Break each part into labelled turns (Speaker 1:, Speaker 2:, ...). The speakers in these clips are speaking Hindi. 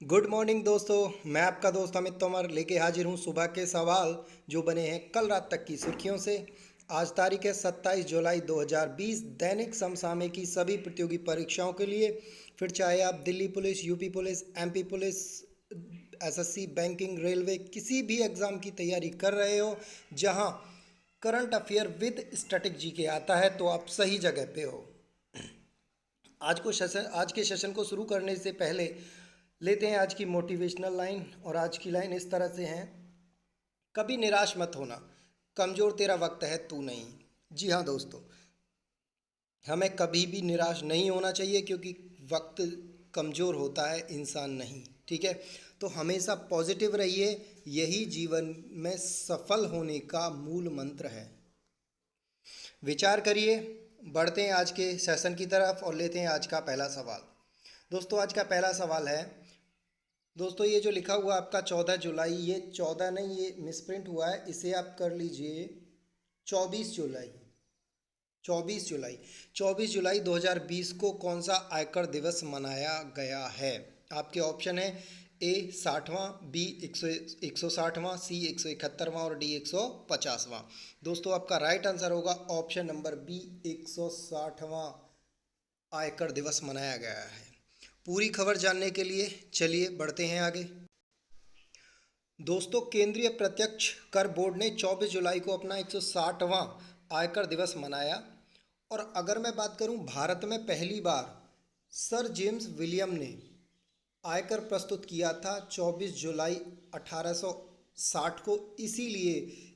Speaker 1: गुड मॉर्निंग दोस्तों। मैं आपका दोस्त अमित तोमर लेके हाजिर हूँ सुबह के सवाल जो बने हैं कल रात तक की सुर्खियों से। आज तारीख है 27 जुलाई 2020। दैनिक समसामयिक की सभी प्रतियोगी परीक्षाओं के लिए, फिर चाहे आप Delhi police, UP police, MP police, SSC, banking, railway, किसी भी एग्ज़ाम की तैयारी कर रहे हो जहाँ current affair with static GK आता है, तो आप सही जगह पे हो। आज के सेशन को शुरू करने से पहले लेते हैं आज की मोटिवेशनल लाइन। और आज की लाइन इस तरह से है, कभी निराश मत होना, कमज़ोर तेरा वक्त है तू नहीं। जी हाँ दोस्तों, हमें कभी भी निराश नहीं होना चाहिए क्योंकि वक्त कमज़ोर होता है, इंसान नहीं। ठीक है, तो हमेशा पॉजिटिव रहिए, यही जीवन में सफल होने का मूल मंत्र है। विचार करिए। बढ़ते हैं आज के सेशन की तरफ और लेते हैं आज का पहला सवाल। दोस्तों आज का पहला सवाल है, दोस्तों ये जो लिखा हुआ आपका 14 जुलाई, ये 14 नहीं, ये मिसप्रिंट हुआ है, इसे आप कर लीजिए 24 जुलाई। 24 जुलाई, 24 जुलाई 2020 को कौन सा आयकर दिवस मनाया गया है? आपके ऑप्शन है ए 60वां, बी 160वां, सी 171वां और डी 150वां। दोस्तों आपका राइट आंसर होगा ऑप्शन नंबर बी, 160वां आयकर दिवस मनाया गया है। पूरी खबर जानने के लिए चलिए बढ़ते हैं आगे। दोस्तों केंद्रीय प्रत्यक्ष कर बोर्ड ने 24 जुलाई को अपना 160वां आयकर दिवस मनाया। और अगर मैं बात करूं, भारत में पहली बार सर जेम्स विलियम ने आयकर प्रस्तुत किया था 24 जुलाई 1860 को, इसीलिए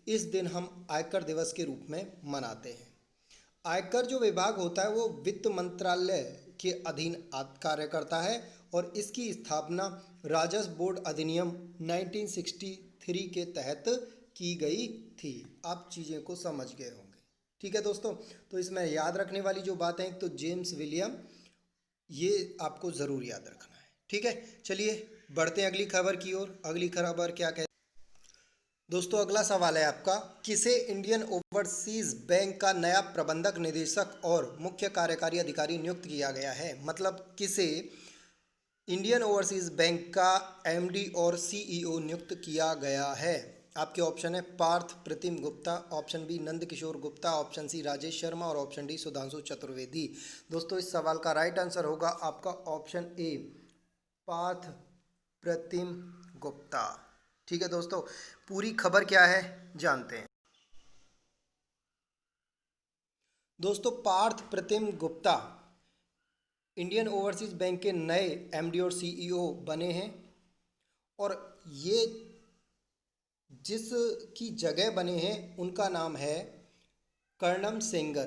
Speaker 1: इस दिन हम आयकर दिवस के रूप में मनाते हैं। आयकर जो विभाग होता है वो वित्त मंत्रालय के अधीन कार्य करता है और इसकी स्थापना राजस्व बोर्ड अधिनियम 1963 के तहत की गई थी। आप चीज़ें को समझ गए होंगे। ठीक है दोस्तों, तो इसमें याद रखने वाली जो बातें हैं, तो जेम्स विलियम, ये आपको ज़रूर याद रखना है। ठीक है, चलिए बढ़ते हैं अगली खबर की ओर। अगली खबर क्या कहती है दोस्तों? अगला सवाल है आपका, किसे इंडियन ओवरसीज बैंक का नया प्रबंधक निदेशक और मुख्य कार्यकारी अधिकारी नियुक्त किया गया है? मतलब किसे इंडियन ओवरसीज बैंक का एमडी और सीईओ नियुक्त किया गया है? आपके ऑप्शन है पार्थ प्रतिम Gupta, option B Nand Kishore Gupta, option C Rajesh Sharma और ऑप्शन डी सुधांशु चतुर्वेदी। दोस्तों इस सवाल का राइट आंसर होगा आपका ऑप्शन ए, पार्थ प्रतिम गुप्ता। ठीक है दोस्तों, पूरी खबर क्या है जानते हैं। दोस्तों पार्थ प्रतिम गुप्ता इंडियन ओवरसीज बैंक के नए एमडी और सीईओ बने हैं। और ये जिस की जगह बने हैं उनका नाम है कर्णम सेंगर।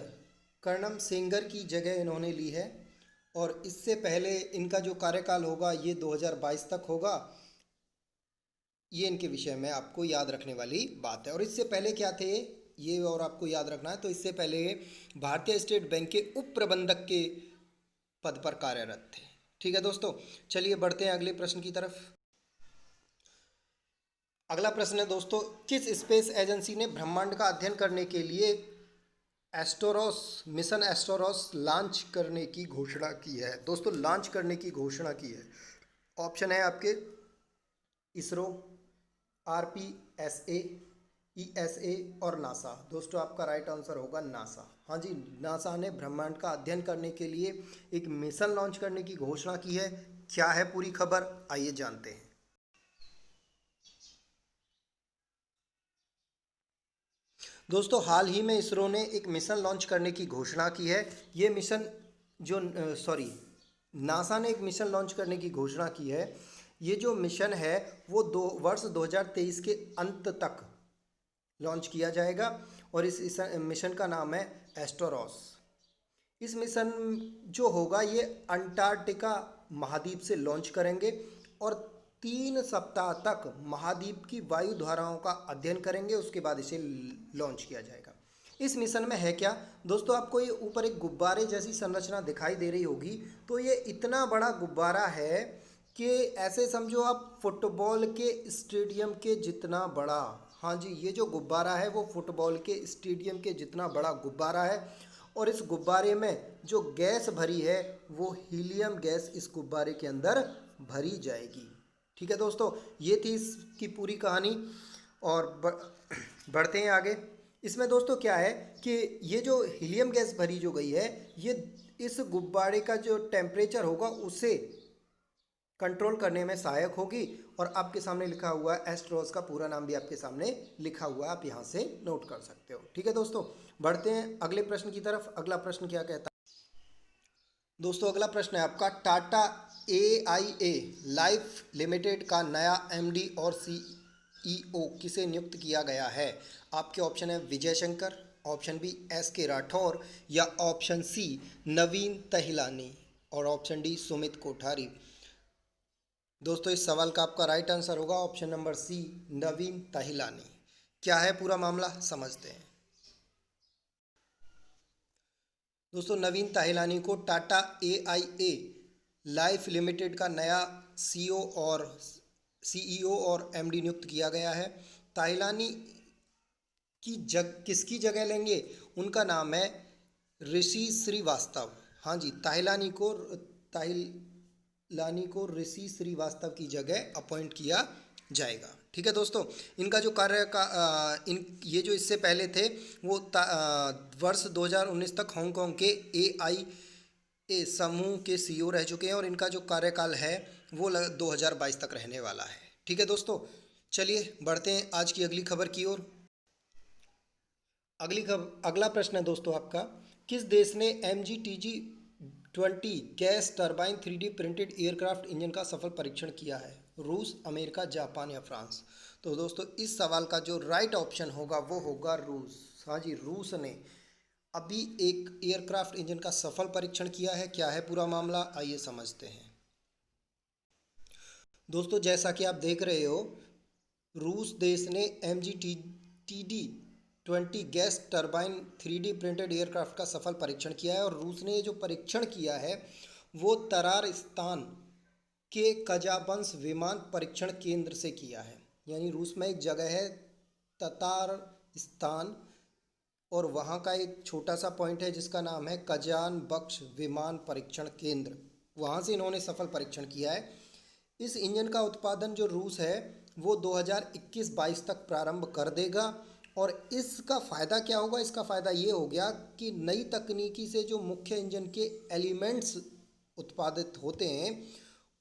Speaker 1: कर्णम सेंगर की जगह इन्होंने ली है। और इससे पहले इनका जो कार्यकाल होगा ये 2022 तक होगा। ये इनके विषय में आपको याद रखने वाली बात है। और इससे पहले क्या थे ये और आपको याद रखना है, तो इससे पहले भारतीय स्टेट बैंक के उप प्रबंधक के पद पर कार्यरत थे। ठीक है दोस्तों, चलिए बढ़ते हैं अगले प्रश्न की तरफ। अगला प्रश्न है दोस्तों, किस स्पेस एजेंसी ने ब्रह्मांड का अध्ययन करने के लिए मिशन एस्टोरोस लॉन्च करने की घोषणा की है? दोस्तों लॉन्च करने की घोषणा की है। ऑप्शन है आपके इसरो, आरपीएसए, ईएसए और नासा। दोस्तों आपका राइट आंसर होगा नासा। हाँ जी, नासा ने ब्रह्मांड का अध्ययन करने के लिए एक मिशन लॉन्च करने की घोषणा की है। क्या है पूरी खबर, आइए जानते हैं। दोस्तों हाल ही में इसरो ने एक मिशन लॉन्च करने की घोषणा की है। ये मिशन जो नासा ने एक मिशन लॉन्च करने की घोषणा की है। ये जो मिशन है वो वर्ष 2023 के अंत तक लॉन्च किया जाएगा और इस मिशन का नाम है एस्टोरोस। इस मिशन जो होगा ये अंटार्कटिका महाद्वीप से लॉन्च करेंगे और 3 सप्ताह तक महाद्वीप की वायु धाराओं का अध्ययन करेंगे, उसके बाद इसे लॉन्च किया जाएगा। इस मिशन में है क्या दोस्तों, आपको ये ऊपर एक गुब्बारे जैसी संरचना दिखाई दे रही होगी। तो ये इतना बड़ा गुब्बारा है कि ऐसे समझो आप फुटबॉल के स्टेडियम के जितना बड़ा। हाँ जी, ये जो गुब्बारा है वो फुटबॉल के स्टेडियम के जितना बड़ा गुब्बारा है। और इस गुब्बारे में जो गैस भरी है वो हीलियम गैस इस गुब्बारे के अंदर भरी जाएगी। ठीक है दोस्तों, ये थी इसकी पूरी कहानी। और बढ़ते हैं आगे। इसमें दोस्तों क्या है कि ये जो हीलियम गैस भरी जो गई है, ये इस गुब्बारे का जो टेम्परेचर होगा उसे कंट्रोल करने में सहायक होगी। और आपके सामने लिखा हुआ है, एस्ट्रोस का पूरा नाम भी आपके सामने लिखा हुआ है, आप यहाँ से नोट कर सकते हो। ठीक है दोस्तों, बढ़ते हैं अगले प्रश्न की तरफ। अगला प्रश्न क्या कहता है दोस्तों? अगला प्रश्न है आपका, टाटा AIA लाइफ लिमिटेड का नया MD और CEO किसे नियुक्त किया गया है? आपके ऑप्शन है Vijay Shankar, option B SK Rathore, या ऑप्शन सी नवीन तहिलानी, और ऑप्शन डी सुमित कोठारी। दोस्तों इस सवाल का आपका राइट आंसर होगा ऑप्शन नंबर सी नवीन तहिलानी। क्या है पूरा मामला, समझते हैं। दोस्तों नवीन ताहिलानी को टाटा AIA लाइफ लिमिटेड का नया CEO और MD नियुक्त किया गया है। ताहिलानी की किसकी जगह लेंगे? उनका नाम है ऋषि श्रीवास्तव। हाँ जी, ताहिलानी को ऋषि श्रीवास्तव की जगह अपॉइंट किया जाएगा। ठीक है दोस्तों, इनका जो कार्य का ये जो इससे पहले थे वो वर्ष 2019 तक हांगकांग के AIA समूह के CEO रह चुके हैं, और इनका जो कार्यकाल है वो 2022 तक रहने वाला है। ठीक है दोस्तों, चलिए बढ़ते हैं आज की अगली खबर की ओर। अगला प्रश्न है दोस्तों आपका, किस देश ने MGTG-20 gas turbine 3D printed aircraft engine का सफल परीक्षण किया है? रूस, अमेरिका, जापान या फ्रांस? तो दोस्तों इस सवाल का जो राइट ऑप्शन होगा वो होगा रूस। हाँ जी, रूस ने अभी एक एयरक्राफ्ट इंजन का सफल परीक्षण किया है। क्या है पूरा मामला, आइए समझते हैं। दोस्तों जैसा कि आप देख रहे हो, रूस देश ने MGTD-20 gas turbine 3D printed aircraft का सफल परीक्षण किया है। और रूस ने जो परीक्षण किया है वो तरारस्तान के कजाबंस विमान परीक्षण केंद्र से किया है। यानी रूस में एक जगह है ततारस्तान, और वहाँ का एक छोटा सा पॉइंट है जिसका नाम है कजान बख्श विमान परीक्षण केंद्र, वहाँ से इन्होंने सफल परीक्षण किया है। इस इंजन का उत्पादन जो रूस है वो 2021-22 तक प्रारंभ कर देगा। और इसका फ़ायदा क्या होगा? इसका फ़ायदा ये हो गया कि नई तकनीकी से जो मुख्य इंजन के एलिमेंट्स उत्पादित होते हैं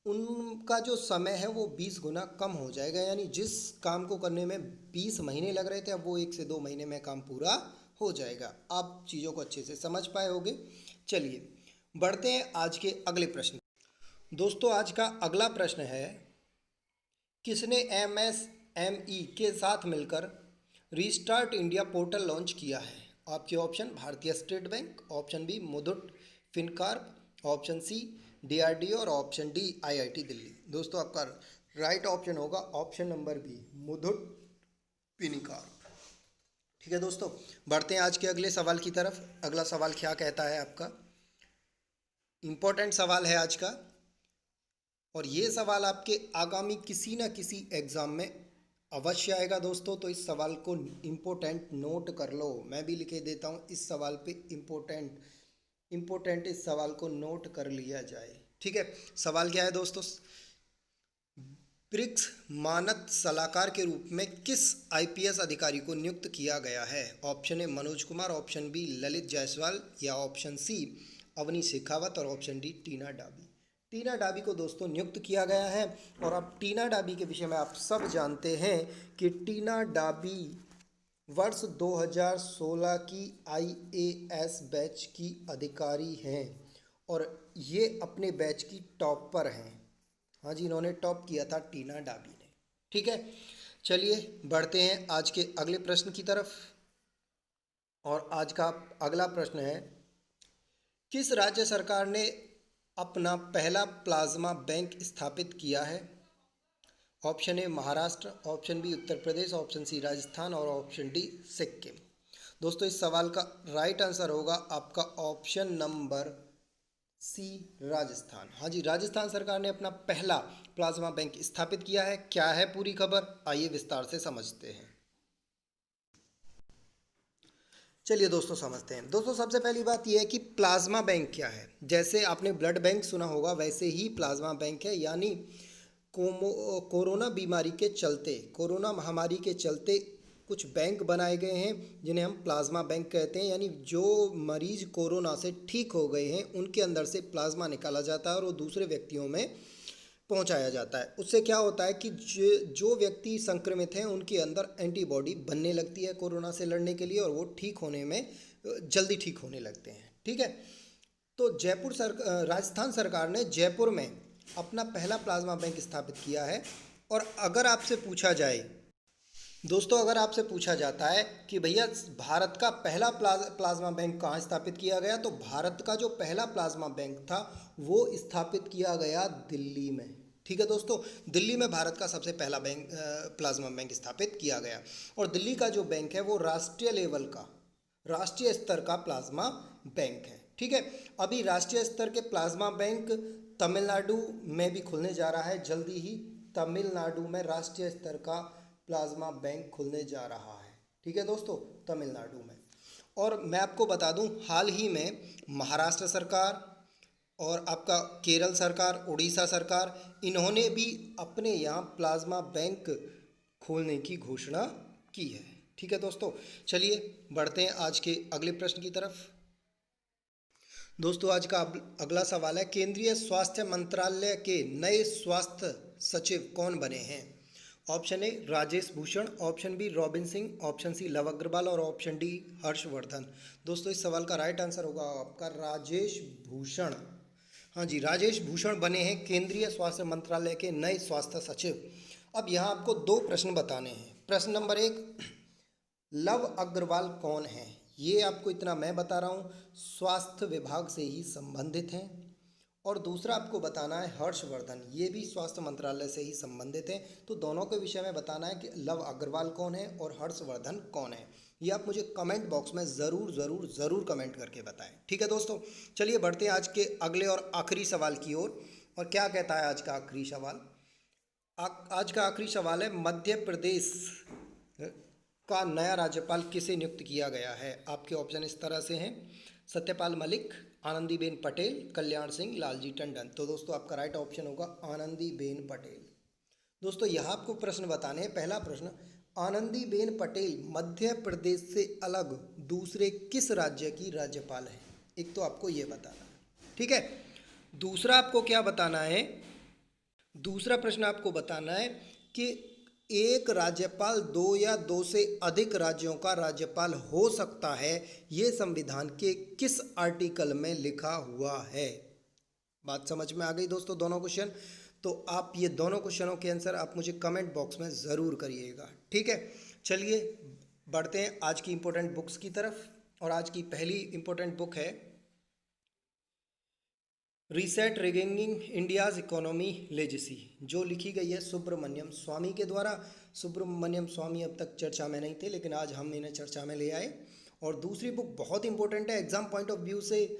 Speaker 1: उनका जो समय है वो 20 गुना कम हो जाएगा। यानी जिस काम को करने में 20 महीने लग रहे थे, अब वो 1 से 2 महीने में काम पूरा हो जाएगा। आप चीज़ों को अच्छे से समझ पाए होंगे। चलिए बढ़ते हैं आज के अगले प्रश्न। दोस्तों आज का अगला प्रश्न है, किसने MSME के साथ मिलकर रीस्टार्ट इंडिया पोर्टल लॉन्च किया है? आपके option, Bharatiya State Bank, option B Muthoot Fincorp, option C DRDO, और ऑप्शन डी IIT दिल्ली। दोस्तों आपका राइट ऑप्शन होगा option number B Muthoot Fincorp. ठीक है दोस्तों, बढ़ते हैं आज के अगले सवाल की तरफ। अगला सवाल क्या कहता है आपका? इम्पोर्टेंट सवाल है आज का, और ये सवाल आपके आगामी किसी न किसी एग्ज़ाम में अवश्य आएगा दोस्तों। तो इस सवाल को इम्पोर्टेंट नोट कर लो, मैं भी लिखे देता हूँ इस सवाल पे इम्पोर्टेंट इस सवाल को नोट कर लिया जाए। ठीक है, सवाल क्या है दोस्तों? ब्रिक्स मानद सलाहकार के रूप में किस IPS अधिकारी को नियुक्त किया गया है? Option A Manoj Kumar, option B Lalit Jaiswal, या ऑप्शन सी अवनी शेखावत, और ऑप्शन डी टीना डाबी। टीना डाबी को दोस्तों नियुक्त किया गया है। और अब टीना डाबी के विषय में आप सब जानते हैं कि टीना डाबी वर्ष 2016 की IAS बैच की अधिकारी हैं, और ये अपने बैच की टॉप पर हैं। हाँ जी, इन्होंने टॉप किया था टीना डाबी ने। ठीक है, चलिए बढ़ते हैं आज के अगले प्रश्न की तरफ। और आज का अगला प्रश्न है, किस राज्य सरकार ने अपना पहला प्लाज्मा बैंक स्थापित किया है? Option A Maharashtra, option B Uttar Pradesh, option C Rajasthan, और ऑप्शन डी सिक्किम। दोस्तों इस सवाल का राइट आंसर होगा आपका ऑप्शन नंबर सी राजस्थान। हाँ जी, राजस्थान सरकार ने अपना पहला प्लाज्मा बैंक स्थापित किया है। क्या है पूरी खबर, आइए विस्तार से समझते हैं। चलिए दोस्तों समझते हैं। दोस्तों सबसे पहली बात यह है कि प्लाज्मा बैंक क्या है। जैसे आपने ब्लड बैंक सुना होगा, वैसे ही प्लाज्मा बैंक है। यानी कोरोना महामारी के चलते कुछ बैंक बनाए गए हैं जिन्हें हम प्लाज्मा बैंक कहते हैं। यानी जो मरीज कोरोना से ठीक हो गए हैं उनके अंदर से प्लाज्मा निकाला जाता है और वो दूसरे व्यक्तियों में पहुंचाया जाता है। उससे क्या होता है कि जो व्यक्ति संक्रमित हैं उनके अंदर एंटीबॉडी बनने लगती है कोरोना से लड़ने के लिए, और वो ठीक होने में जल्दी ठीक होने लगते हैं। ठीक है, तो राजस्थान सरकार ने जयपुर में अपना पहला प्लाज्मा बैंक स्थापित किया है। और अगर आपसे पूछा जाए दोस्तों, अगर आपसे पूछा जाता है कि भैया भारत का पहला प्लाज्मा बैंक कहाँ स्थापित किया गया, तो भारत का जो पहला प्लाज्मा बैंक था वो स्थापित किया गया दिल्ली में। ठीक है दोस्तों, दिल्ली में भारत का सबसे पहला प्लाज्मा बैंक स्थापित किया गया। और दिल्ली का जो बैंक है वो राष्ट्रीय स्तर का प्लाज्मा बैंक है। ठीक है, अभी राष्ट्रीय स्तर के प्लाज्मा बैंक तमिलनाडु में भी खुलने जा रहा है। जल्दी ही तमिलनाडु में राष्ट्रीय स्तर का प्लाज्मा बैंक खुलने जा रहा है। ठीक है दोस्तों, तमिलनाडु में। और मैं आपको बता दूं, हाल ही में महाराष्ट्र सरकार और आपका केरल सरकार, उड़ीसा सरकार, इन्होंने भी अपने यहाँ प्लाज्मा बैंक खोलने की घोषणा की है। ठीक है दोस्तों, चलिए बढ़ते हैं आज के अगले प्रश्न की तरफ। दोस्तों, आज का अगला सवाल है, केंद्रीय स्वास्थ्य मंत्रालय के नए स्वास्थ्य सचिव कौन बने हैं? Option A Rajesh Bhushan, option B Robin Singh, option C Lav Agarwal और ऑप्शन डी हर्षवर्धन। दोस्तों, इस सवाल का राइट आंसर होगा आपका राजेश भूषण। हाँ जी, राजेश भूषण बने हैं केंद्रीय स्वास्थ्य मंत्रालय के नए स्वास्थ्य सचिव। अब यहाँ आपको दो प्रश्न बताने हैं। प्रश्न नंबर 1, लव अग्रवाल कौन है? ये आपको इतना मैं बता रहा हूँ, स्वास्थ्य विभाग से ही संबंधित हैं। और दूसरा आपको बताना है हर्षवर्धन, ये भी स्वास्थ्य मंत्रालय से ही संबंधित हैं। तो दोनों के विषय में बताना है कि लव अग्रवाल कौन है और हर्षवर्धन कौन है। ये आप मुझे कमेंट बॉक्स में ज़रूर ज़रूर ज़रूर कमेंट करके बताएं। ठीक है दोस्तों, चलिए बढ़ते हैं आज के अगले और आखिरी सवाल की ओर। और क्या कहता है आज का आखिरी सवाल? आज का आखिरी सवाल है, मध्य प्रदेश का नया राज्यपाल किसे नियुक्त किया गया है? आपके ऑप्शन इस तरह से हैं, सत्यपाल मलिक, आनंदीबेन पटेल, कल्याण सिंह, लालजी टंडन। तो दोस्तों, आपका राइट ऑप्शन होगा आनंदीबेन पटेल। दोस्तों, यहाँ आपको प्रश्न बताने हैं। पहला प्रश्न, आनंदीबेन पटेल मध्य प्रदेश से अलग दूसरे किस राज्य की राज्यपाल है? एक तो आपको ये बताना है। ठीक है, दूसरा आपको क्या बताना है? दूसरा प्रश्न आपको बताना है कि एक राज्यपाल दो या दो से अधिक राज्यों का राज्यपाल हो सकता है, ये संविधान के किस आर्टिकल में लिखा हुआ है? बात समझ में आ गई दोस्तों दोनों क्वेश्चन? तो आप ये दोनों क्वेश्चनों के आंसर आप मुझे कमेंट बॉक्स में ज़रूर करिएगा। ठीक है, चलिए बढ़ते हैं आज की इंपॉर्टेंट बुक्स की तरफ। और आज की पहली इंपॉर्टेंट बुक है reset regaining India's economy legacy, जो लिखी गई है सुब्रमण्यम स्वामी के द्वारा। सुब्रमण्यम स्वामी अब तक चर्चा में नहीं थे, लेकिन आज हम इन्हें चर्चा में ले आए। और दूसरी बुक बहुत इंपॉर्टेंट है, एग्जाम पॉइंट ऑफ व्यू से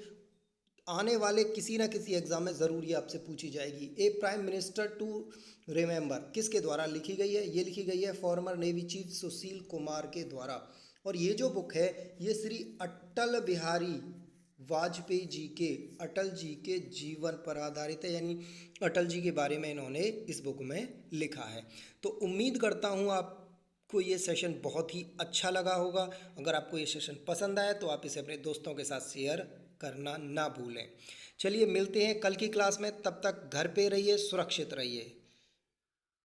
Speaker 1: आने वाले किसी ना किसी एग्जाम में ज़रूर ये आपसे पूछी जाएगी। ए प्राइम मिनिस्टर टू रिमेंबर किसके द्वारा लिखी गई है? ये लिखी गई है farmer navy chief Sushil Kumar के द्वारा। और ये जो बुक है ये श्री अटल बिहारी वाजपेयी जी के, अटल जी के जीवन पर आधारित है। यानी अटल जी के बारे में इन्होंने इस बुक में लिखा है। तो उम्मीद करता हूँ आपको ये सेशन बहुत ही अच्छा लगा होगा। अगर आपको ये सेशन पसंद आया तो आप इसे अपने दोस्तों के साथ शेयर करना ना भूलें। चलिए मिलते हैं कल की क्लास में, तब तक घर पे रहिए, सुरक्षित रहिए।